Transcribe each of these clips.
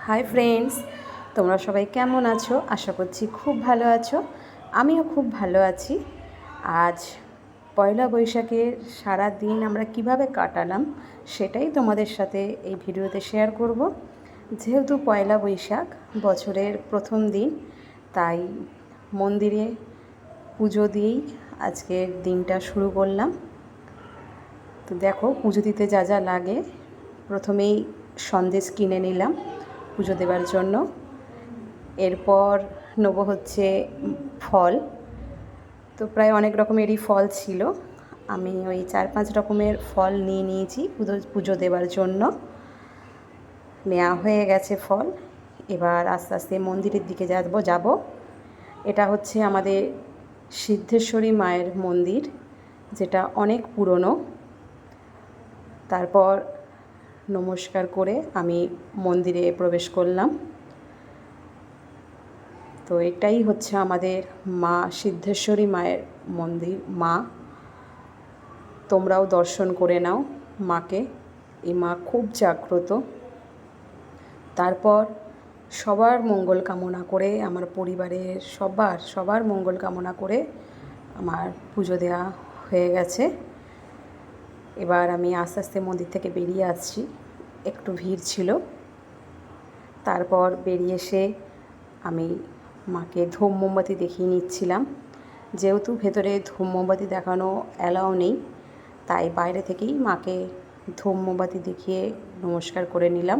Hi friends, তোমরা সবাই কেমন আছো? আশা করছি খুব ভালো আছো। আমিও খুব ভালো আছি। আজ পয়লা বৈশাখের সারা দিন আমরা কিভাবে কাটালাম সেটাই তোমাদের সাথে এই ভিডিওতে শেয়ার করব। যেহেতু পয়লা বৈশাখ বছরের প্রথম দিন, তাই মন্দিরে পুজো দিয়েই আজকের দিনটা শুরু করলাম। তো দেখো, পুজো দিতে যা যা লাগে, প্রথমেই সন্দেশ কিনে নিলাম পুজো দেওয়ার জন্য। এরপর নেব হচ্ছে ফল। তো প্রায় অনেক রকমেরই ফল ছিল, আমি ওই 4-5 রকমের ফল নিয়ে নিয়েছি পুজো দেওয়ার জন্য। নেওয়া হয়ে গেছে ফল। এবার আস্তে আস্তে মন্দিরের দিকে যাব। এটা হচ্ছে আমাদের সিদ্ধেশ্বরী মায়ের মন্দির, যেটা অনেক পুরনো। তারপর নমস্কার করে আমি মন্দিরে প্রবেশ করলাম। তো এটাই হচ্ছে আমাদের মা সিদ্ধেশ্বরী মায়ের মন্দির। মা, তোমরাও দর্শন করে নাও মাকে। এই মা খুব জাগ্রত। তারপর সবার মঙ্গল কামনা করে, আমার পরিবারের সবার মঙ্গল কামনা করে আমার পুজো দেওয়া হয়ে গেছে। এবার আমি আস্তে আস্তে মন্দির থেকে বেরিয়ে আসছি, একটু ভিড় ছিল। তারপর বেরিয়ে এসে আমি মাকে ধূপ মোমবাতি দেখিয়ে নিচ্ছিলাম। যেহেতু ভেতরে ধূপ মোমবাতি দেখানো অ্যালাউ নেই, তাই বাইরে থেকেই মাকে ধূপ মোমবাতি দেখিয়ে নমস্কার করে নিলাম।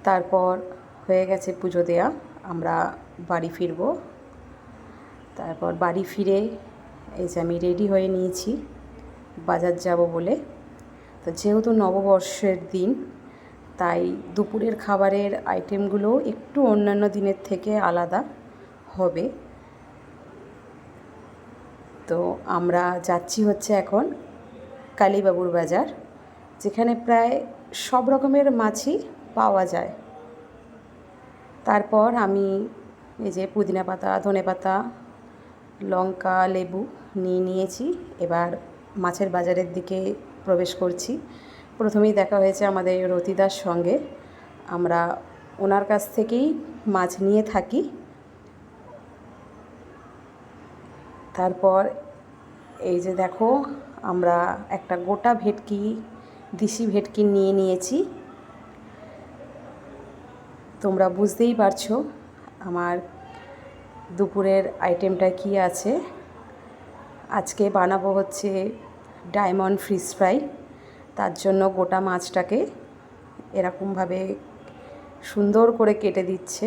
তারপর হয়ে গেছে পুজো দেয়া, আমরা বাড়ি ফিরব। তারপর বাড়ি ফিরে এই যে আমি রেডি হয়ে নিয়েছি বাজার যাব বলে। তো যেহেতু নববর্ষের দিন, তাই দুপুরের খাবারের আইটেমগুলো একটু অন্যান্য দিনের থেকে আলাদা হবে। তো আমরা যাচ্ছি হচ্ছে এখন কালীবাবুর বাজার, যেখানে প্রায় সব রকমের মাছই পাওয়া যায়। তারপর আমি এই যে পুদিনা পাতা, ধনেপাতা, লঙ্কা, লেবু নিয়ে নিয়েছি। এবার মাছের বাজারের দিকে প্রবেশ করছি। প্রথমেই দেখা হয়েছে আমাদের রতিদার সঙ্গে। আমরা ওনার কাছ থেকেই মাছ নিয়ে থাকি। তারপর এই যে দেখো, আমরা একটা গোটা ভেটকি, দেশি ভেটকি নিয়ে নিয়েছি। তোমরা বুঝতেই পারছো আমার দুপুরের আইটেমটা কি আছে। আজকে বানাবো হচ্ছে ডায়মন্ড ফিশ ফ্রাই। তার জন্য গোটা মাছটাকে এরকমভাবে সুন্দর করে কেটে দিচ্ছে,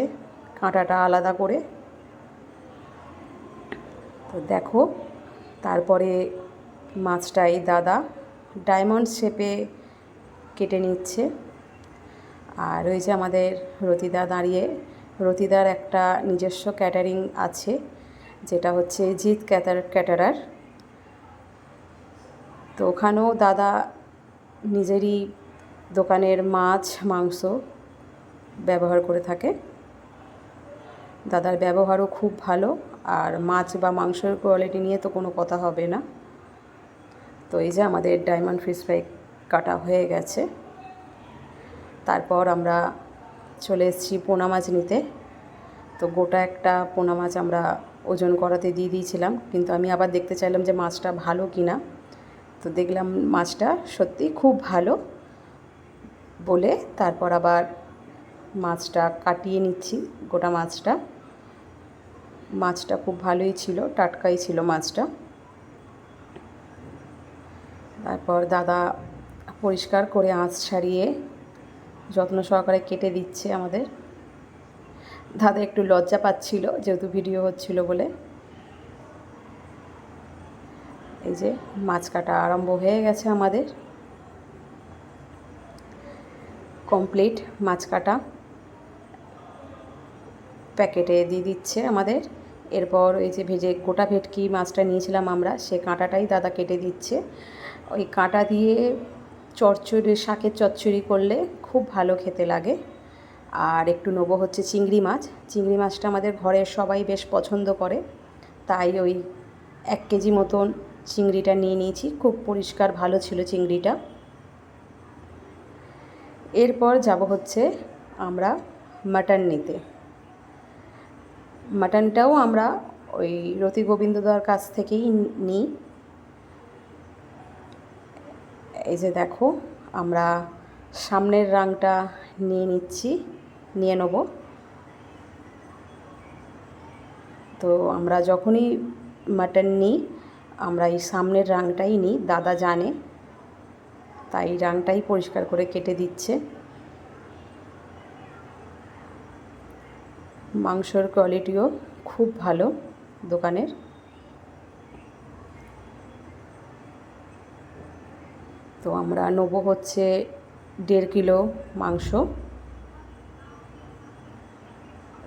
কাঁটাটা আলাদা করে। তো দেখো, তারপরে মাছটা এই দাদা ডায়মন্ড শেপে কেটে নিচ্ছে। আর ওই যে আমাদের রতিদা দাঁড়িয়ে, রতিদার একটা নিজস্ব ক্যাটারিং আছে, যেটা হচ্ছে জিৎ ক্যাটারার। তো ওখানেও দাদা নিজেরই দোকানের মাছ মাংস ব্যবহার করে থাকে। দাদার ব্যবহারও খুব ভালো, আর মাছ বা মাংসের কোয়ালিটি নিয়ে তো কোনো কথা হবে না। তো এই যে আমাদের ডায়মন্ড ফিশ ফ্রাই কাটা হয়ে গেছে। তারপর আমরা চলে এসেছি পোনা মাছ নিতে। তো গোটা একটা পোনা মাছ আমরা ওজন করাতে দিয়ে দিয়েছিলাম, কিন্তু আমি আবার দেখতে চাইলাম যে মাছটা ভালো কি না। তো দেখলাম মাছটা সত্যি খুব ভালো বলে তারপর আবার মাছটা কাটিয়ে নিচ্ছি, গোটা মাছটা। মাছটা খুব ভালোই ছিল, টাটকাই ছিল মাছটা। তারপর দাদা পরিষ্কার করে আঁচ ছাড়িয়ে যত্ন সহকারে কেটে দিচ্ছে আমাদের। দাদা একটু লজ্জা পাচ্ছিল যেহেতু ভিডিও হচ্ছিল বলে। এই যে মাছ কাটা আরম্ভ হয়ে গেছে আমাদের, কমপ্লিট মাছ কাটা প্যাকেটে দিয়ে দিচ্ছে আমাদের। এরপর এই যে গোটা ভেটকি মাছটা নিয়েছিলাম আমরা, সে কাঁটাটাই দাদা কেটে দিচ্ছে। ওই কাঁটা দিয়ে চচ্চড়ি, শাকের চচ্চড়ি করলে খুব ভালো খেতে লাগে। আর একটু নেবো হচ্ছে চিংড়ি মাছ। চিংড়ি মাছটা আমাদের ঘরের সবাই বেশ পছন্দ করে, তাই ওই 1 কেজি মতন চিংড়িটা নিয়ে নিয়েছি। খুব পরিষ্কার ভালো ছিল চিংড়িটা। এরপর যাব হচ্ছে আমরা মাটন নিতে। মাটনটাও আমরা ওই রতি গোবিন্দদার কাছ থেকেই নিই। এই যে দেখো, আমরা সামনের রাংটা নিয়ে নেব। তো আমরা যখনই মাটন নিই আমরা এই সামনের রাংটাই নিই, দাদা জানে, তাই রাংটাই পরিষ্কার করে কেটে দিচ্ছে। মাংসর কোয়ালিটিও খুব ভালো দোকানের। তো আমরা নেব হচ্ছে 1.5 কিলো মাংস।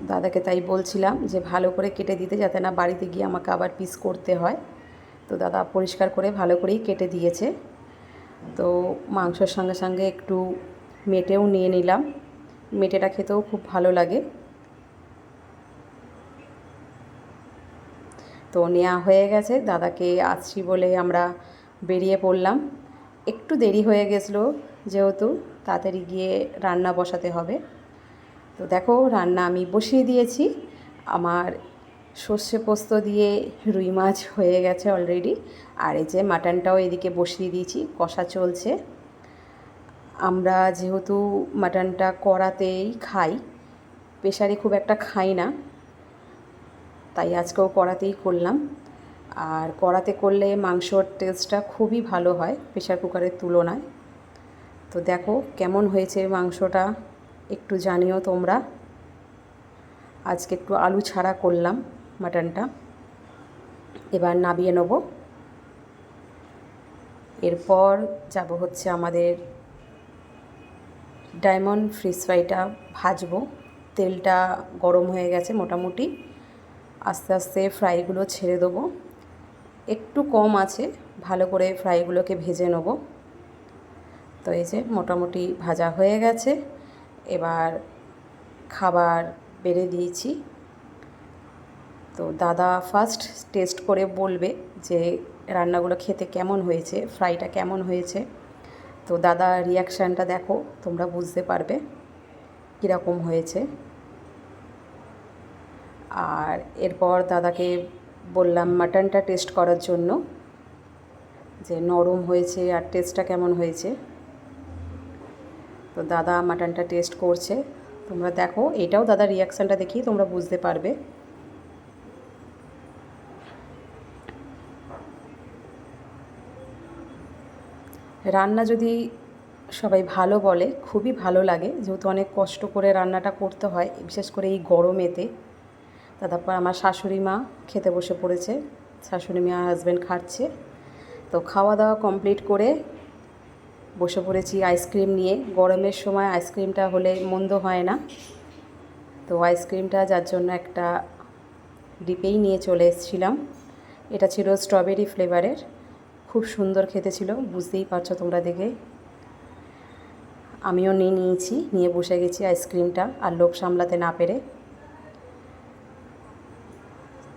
দাদাকে তাই বলছিলাম যে ভালো করে কেটে দিতে, যাতে না বাড়িতে গিয়ে আমাকে আবার পিস করতে হয়। তো দাদা পরিষ্কার করে ভালো করেই কেটে দিয়েছে। তো মাংসর সঙ্গে সঙ্গে একটু মেটেও নিয়ে নিলাম। মেটেটা খেতেও খুব ভালো লাগে। তো নেওয়া হয়ে গেছে, দাদাকে আসছি বলে আমরা বেরিয়ে পড়লাম। একটু দেরি হয়ে গেছিলো যেহেতু তাড়াতাড়ি গিয়ে রান্না বসাতে হবে। তো দেখো, রান্না আমি বসিয়ে দিয়েছি। আমার সর্ষে পোস্ত দিয়ে রুই মাছ হয়ে গেছে অলরেডি। আর এই যে মাটনটাও এদিকে বসিয়ে দিয়েছি, কষা চলছে। আমরা যেহেতু মাটনটা কড়াতেই খাই, প্রেসারে খুব একটা খাই না, তাই আজকেও কড়াতেই করলাম। আর কড়াতে করলে মাংসর টেস্টটা খুবই ভালো হয় প্রেসার কুকারের তুলনায়। তো দেখো কেমন হয়েছে মাংসটা, একটু জানিও তোমরা। আজকে একটু আলু ছাড়া করলাম মাটনটা। এবার নামিয়ে নেব। এরপর যাব হচ্ছে আমাদের ডায়মন্ড ফিশ ফ্রাইটা ভাজবো। তেলটা গরম হয়ে গেছে মোটামুটি, আস্তে আস্তে ফ্রাইগুলো ছেড়ে দেবো। একটু কম আছে, ভালো করে ফ্রাইগুলোকে ভেজে নেব। তো এই যে মোটামুটি ভাজা হয়ে গেছে। এবার খাবার বেড়ে দিয়েছি। তো দাদা ফার্স্ট টেস্ট করে বলবে যে রান্নাগুলো খেতে কেমন হয়েছে, ফ্রাইটা কেমন হয়েছে। তো দাদা রিয়াকশানটা দেখো, তোমরা বুঝতে পারবে কীরকম হয়েছে। আর এরপর দাদাকে বললাম মাটনটা টেস্ট করার জন্য, যে নরম হয়েছে আর টেস্টটা কেমন হয়েছে। তো দাদা মাটনটা টেস্ট করছে, তোমরা দেখো। এটাও দাদা রিয়াকশানটা দেখি তোমরা বুঝতে পারবে। রান্না যদি সবাই ভালো বলে খুবই ভালো লাগে, যেহেতু অনেক কষ্ট করে রান্নাটা করতে হয়, বিশেষ করে এই গরমেতে। তারপর আমার শাশুড়ি মা খেতে বসে পড়েছে, শাশুড়ি মা হাজব্যান্ড খাচ্ছে। তো খাওয়া দাওয়া কমপ্লিট করে বসে পড়েছি আইসক্রিম নিয়ে। গরমের সময় আইসক্রিমটা হলে মন্দ হয় না। তো আইসক্রিমটা যার জন্য একটা ডিপেই নিয়ে চলে এসেছিলাম। এটা ছিল স্ট্রবেরি ফ্লেভারের, খুব সুন্দর খেতে ছিল, বুঝতেই পারছো তোমরা দেখে। আমিও নিয়ে বসে গেছি আইসক্রিমটা, আর লোভ সামলাতে না পেরে।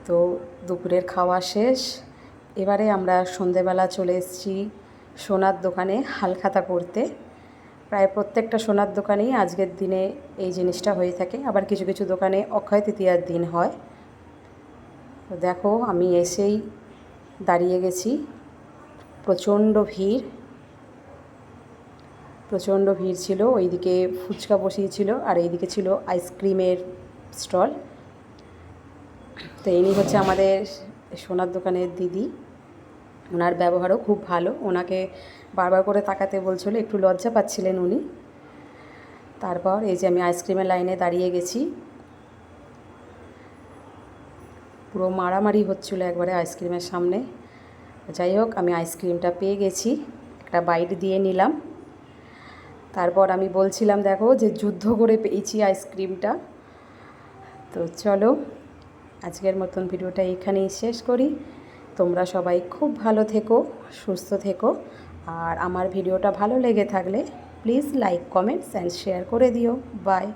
তো দুপুরের খাওয়া শেষ। এবারে আমরা সন্ধেবেলা চলে এসেছি সোনার দোকানে হালখাতা করতে। প্রায় প্রত্যেকটা সোনার দোকানেই আজকের দিনে এই জিনিসটা হয়ে থাকে, আবার কিছু কিছু দোকানে অক্ষয় তৃতীয়ার দিন হয়। তো দেখো, আমি এসেই দাঁড়িয়ে গেছি। প্রচণ্ড ভিড় ছিল। ওইদিকে ফুচকা বসিয়েছিল আর এইদিকে ছিল আইসক্রিমের স্টল। তো ইনি হচ্ছে আমাদের সোনার দোকানের দিদি। ওনার ব্যবহারও খুব ভালো, ওনাকে বারবার করে তাকাতে বলছিল, একটু লজ্জা পাচ্ছিলেন উনি। তারপর এই যে আমি আইসক্রিমের লাইনে দাঁড়িয়ে গেছি। পুরো মারামারি হচ্ছিলো একবারে আইসক্রিমের সামনে। যাই হোক, আমি আইসক্রিমটা পেয়ে গেছি, একটা বাইট দিয়ে নিলাম। তারপর আমি বলছিলাম দেখো যে যুদ্ধ করে পেয়েছি আইসক্রিমটা। তো চলো, আজকের মতন ভিডিওটা এখানেই শেষ করি। তোমরা সবাই খুব ভালো থেকো, সুস্থ থেকো। আর আমার ভিডিওটা ভালো লেগে থাকলে please like, comments and share করে দিও। বাই।